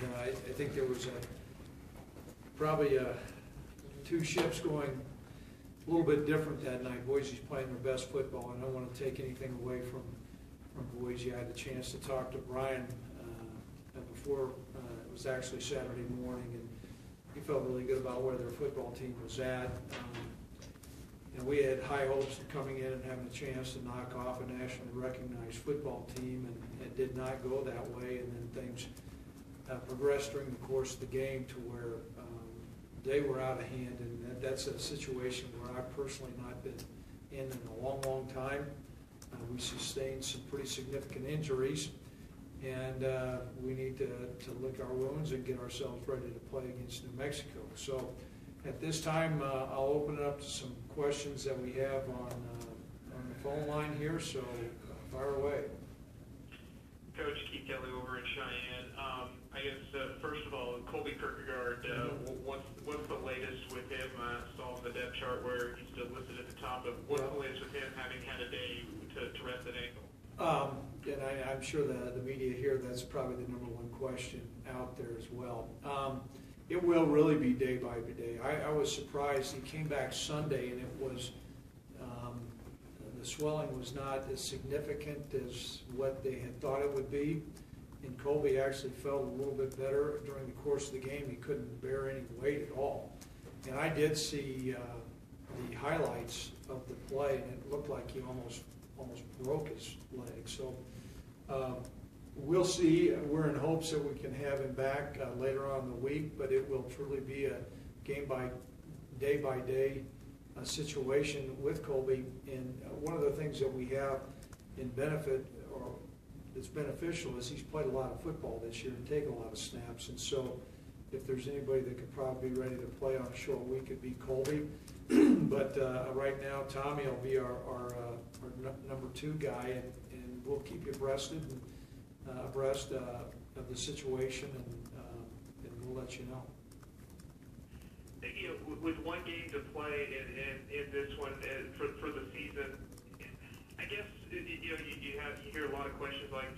I think there was probably two ships going a little bit different that night. Boise's playing their best football, and I don't want to take anything away from Boise. I had the chance to talk to Brian before it was actually Saturday morning, and he felt really good about where their football team was at. And we had high hopes of coming in and having a chance to knock off a nationally recognized football team, and it did not go that way. And then things progressed during the course of the game to where they were out of hand, and that's a situation where I've personally not been in a long, long time. We sustained some pretty significant injuries, and we need to lick our wounds and get ourselves ready to play against New Mexico. So at this time, I'll open it up to some questions that we have on the phone line here, so fire away. Coach Keith Kelly over in Cheyenne. I guess, first of all, Colby Kierkegaard, what's the latest with him? Saw on the depth chart where he's still listed at the top, but what's the latest with him having had a day to rest that ankle? And I'm sure the media here, that's probably the number one question out there as well. It will really be day by day. I was surprised. He came back Sunday, and it was the swelling was not as significant as what they had thought it would be. And Colby actually felt a little bit better during the course of the game. He couldn't bear any weight at all. And I did see the highlights of the play, and it looked like he almost broke his leg. So we'll see. We're in hopes that we can have him back later on in the week, but it will truly be a game by day situation with Colby. And one of the things that we have in benefit, or that's beneficial, is he's played a lot of football this year and taken a lot of snaps. And so if there's anybody that could probably be ready to play on a short week, it'd be Colby. But right now, Tommy will be our number 2 guy, and we'll keep you abreast of the situation, and we'll let you know. You know, with one game to play in this one for the season, I guess you hear a lot of questions like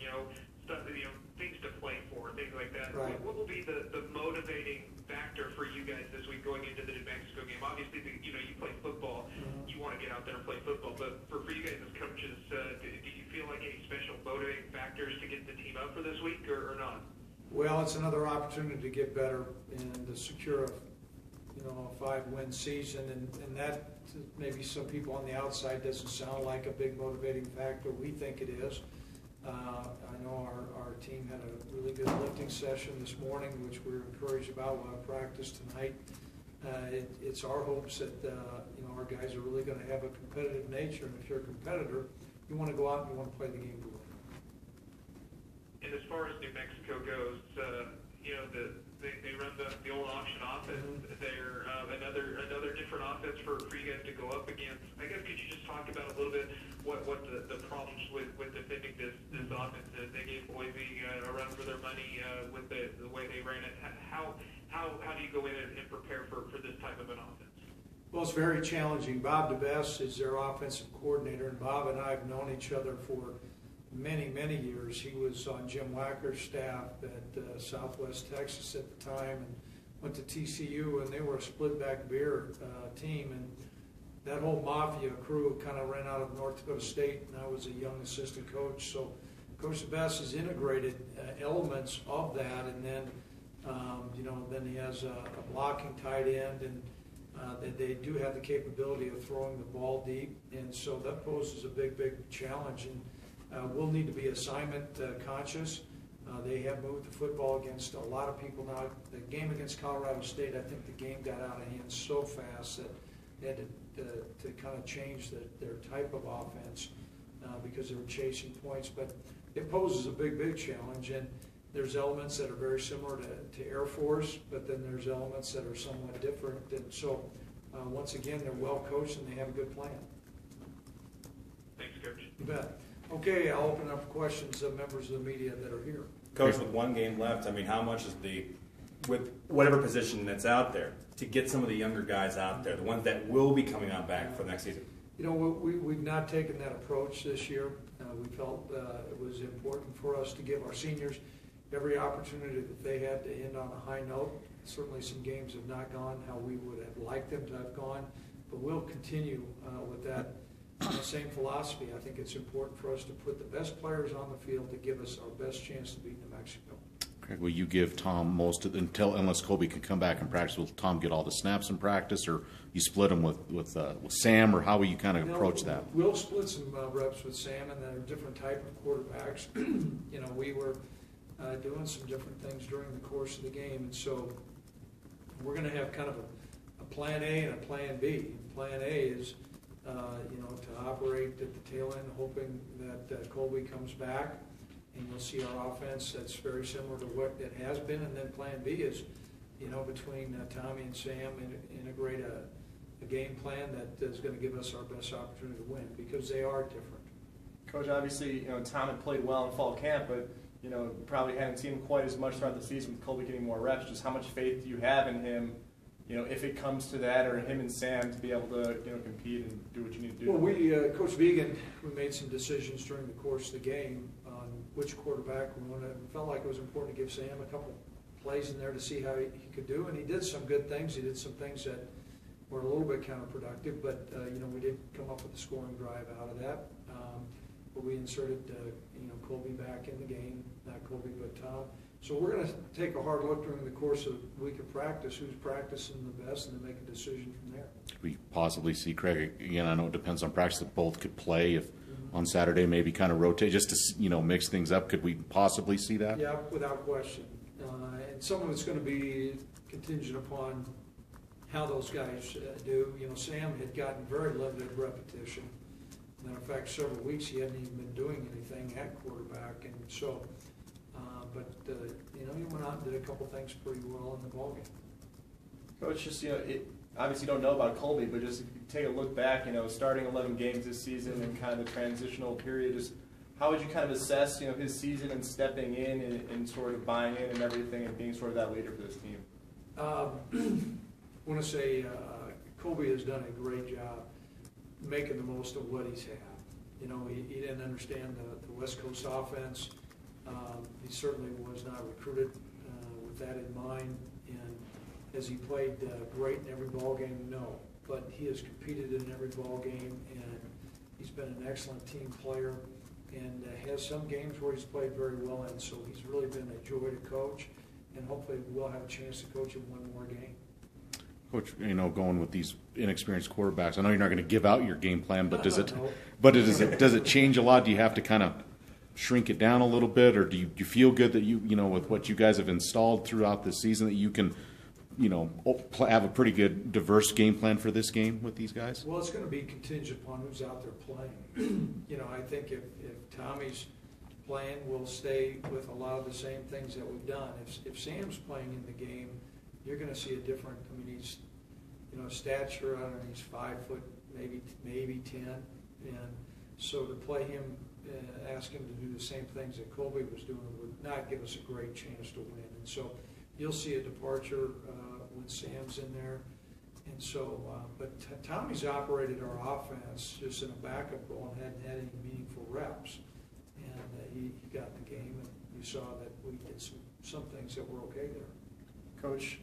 stuff, things to play for, things like that. Right. What will be the motivating factor for you guys this week going into the New Mexico game? Obviously, you play football, you want to get out there and play football, but for you guys as coaches, do you feel like any special motivating factors to get the team up for this week or not? Well, it's another opportunity to get better and to secure a 5-win season, and that maybe some people on the outside doesn't sound like a big motivating factor. We think it is. I know our team had a really good lifting session this morning, which we're encouraged about. We'll have practice tonight. It's our hopes that our guys are really going to have a competitive nature, and if you're a competitor, you want to go out and you want to play the game to win. And as far as New Mexico goes, they run the old option offense. They're another different offense for you guys to go up against. I guess could you just talk about a little bit what the problems with defending this offense is? They gave Boise a run for their money with the way they ran it. How do you go in and prepare for this type of an offense? Well, it's very challenging. Bob DeBess is their offensive coordinator, and Bob and I have known each other for many, many years. He was on Jim Wacker's staff at Southwest Texas at the time, and went to TCU, and they were a split-back beer team. And that whole Mafia crew kind of ran out of North Dakota State, and I was a young assistant coach. So Coach DeBess has integrated elements of that, and then then he has a blocking tight end, and they do have the capability of throwing the ball deep, and so that poses a big, big challenge. And we'll need to be assignment conscious. They have moved the football against a lot of people now. The game against Colorado State, I think the game got out of hand so fast that they had to kind of change their type of offense because they were chasing points. But it poses a big, big challenge. And there's elements that are very similar to Air Force, but then there's elements that are somewhat different. And so, once again, they're well coached and they have a good plan. Thanks, Coach. You bet. Okay, I'll open up questions of members of the media that are here. Coach, with one game left, I mean, how much is with whatever position that's out there, to get some of the younger guys out there, the ones that will be coming out back for the next season? We've not taken that approach this year. We felt it was important for us to give our seniors every opportunity that they had to end on a high note. Certainly some games have not gone how we would have liked them to have gone, but we'll continue with that same philosophy. I think it's important for us to put the best players on the field to give us our best chance to beat New Mexico. Craig, will you give Tom most of unless Colby can come back and practice? Will Tom get all the snaps in practice, or you split them with Sam, or how will you kind of approach that? We'll split some reps with Sam, and then a different type of quarterbacks. We were doing some different things during the course of the game, and so we're going to have kind of a plan A and a plan B. Plan A is to operate at the tail end, hoping that Colby comes back, and we'll see our offense that's very similar to what it has been. And then plan B is, between Tommy and Sam, integrate a game plan that is going to give us our best opportunity to win, because they are different. Coach, obviously, Tom had played well in fall camp, but probably hadn't seen him quite as much throughout the season with Colby getting more reps. Just how much faith do you have in him, if it comes to that, or him and Sam to be able to, compete and do what you need to do? Well, Coach Vegan, we made some decisions during the course of the game on which quarterback we wanted. We felt like it was important to give Sam a couple plays in there to see how he could do, and he did some good things. He did some things that were a little bit counterproductive, but we did come up with a scoring drive out of that. But we inserted Colby back in the game, not Colby but Tom. So we're going to take a hard look during the course of the week of practice, who's practicing the best, and then make a decision from there. Could we possibly see Craig again? I know it depends on practice, that both could play if on Saturday, maybe kind of rotate just to mix things up. Could we possibly see that? Yeah, without question. And some of it's going to be contingent upon how those guys do. Sam had gotten very limited repetition. Matter of fact, several weeks he hadn't even been doing anything at quarterback, and so. He went out and did a couple things pretty well in the ballgame. Coach, just obviously you don't know about Colby, but just if you take a look back, starting 11 games this season and kind of the transitional period, just how would you kind of assess, his season and stepping in and sort of buying in and everything and being sort of that leader for this team? I want to say Colby has done a great job making the most of what he's had. He didn't understand the West Coast offense. He certainly was not recruited with that in mind, and has he played great in every ball game? No, but he has competed in every ball game, and he's been an excellent team player, and has some games where he's played very well in. So he's really been a joy to coach, and hopefully we'll have a chance to coach him one more game. Coach, going with these inexperienced quarterbacks, I know you're not going to give out your game plan, but does it change a lot? Do you have to kind of shrink it down a little bit, or do you feel good that with what you guys have installed throughout the season, that you can have a pretty good diverse game plan for this game with these guys? Well, it's going to be contingent upon who's out there playing. I think if Tommy's playing, we'll stay with a lot of the same things that we've done. If Sam's playing in the game, you're going to see a different. He's stature. I don't know. He's 5 foot, maybe 10, and so to play him. Ask him to do the same things that Colby was doing would not give us a great chance to win. And so you'll see a departure when Sam's in there. And so, but Tommy's operated our offense just in a backup role and hadn't had any meaningful reps. And he got in the game, and you saw that we did some things that were okay there. Coach,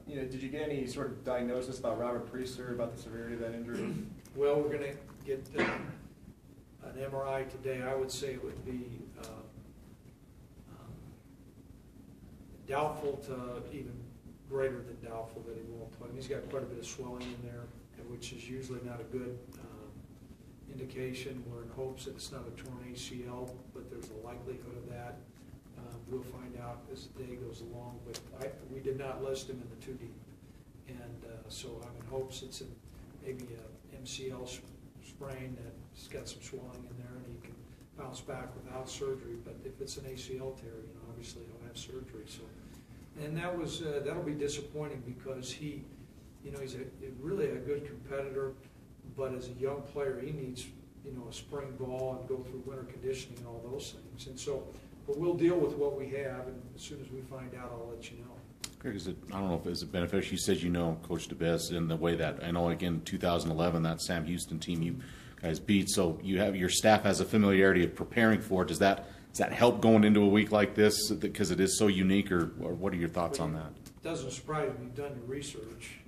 did you get any sort of diagnosis about Robert Priester, about the severity of that injury? Well, we're going to get an MRI today. I would say it would be doubtful to even greater than doubtful that he won't play. He's got quite a bit of swelling in there, which is usually not a good indication. We're in hopes that it's not a torn ACL, but there's a likelihood of that. We'll find out as the day goes along, but we did not list him in the 2 deep. And so I'm in hopes it's maybe an MCL sprain that's got some swelling in there, and he can bounce back without surgery. But if it's an ACL tear, obviously he'll have surgery. So, and that'll be disappointing, because he's really a good competitor, but as a young player, he needs a spring ball and go through winter conditioning and all those things. And so, but we'll deal with what we have, and as soon as we find out, I'll let you know. Craig, I don't know if it's beneficial. You said Coach DeBess in the way that, I know, again, 2011, that Sam Houston team you guys beat, so your staff has a familiarity of preparing for it. Does that does that help going into a week like this because it is so unique, or what are your thoughts on that? It doesn't surprise me. You've done your research.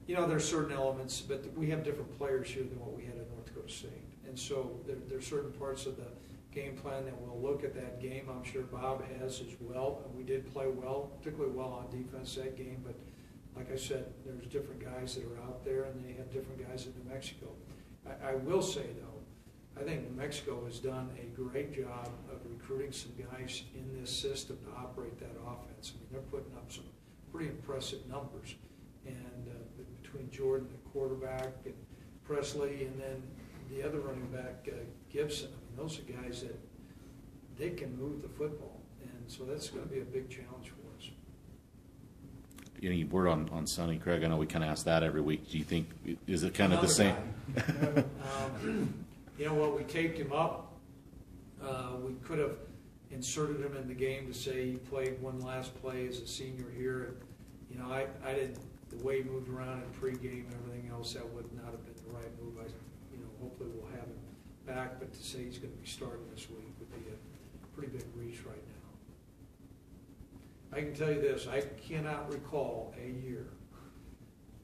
There's certain elements, but we have different players here than what we had at North Dakota State. And so there's certain parts of the game plan that we'll look at that game. I'm sure Bob has as well. And we did play well, particularly well on defense that game. But like I said, there's different guys that are out there, and they have different guys in New Mexico. I will say, though, I think New Mexico has done a great job of recruiting some guys in this system to operate that offense. I mean, they're putting up some pretty impressive numbers. And between Jordan, the quarterback, and Presley, and then the other running back, Gibson, I mean, those are guys that they can move the football. And so that's going to be a big challenge for us. Any word on Sonny, Craig? I know we kind of ask that every week. Do you think, is it kind of the same? We taped him up. We could have inserted him in the game to say he played one last play as a senior here. And, I didn't, the way he moved around in pregame and everything else, that would not have been the right move. Hopefully we'll have him back, but to say he's going to be starting this week would be a pretty big reach right now. I can tell you this, I cannot recall a year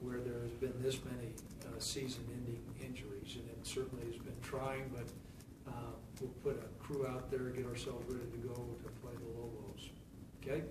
where there has been this many season-ending injuries, and it certainly has been trying, but we'll put a crew out there, get ourselves ready to go to play the Lobos. Okay?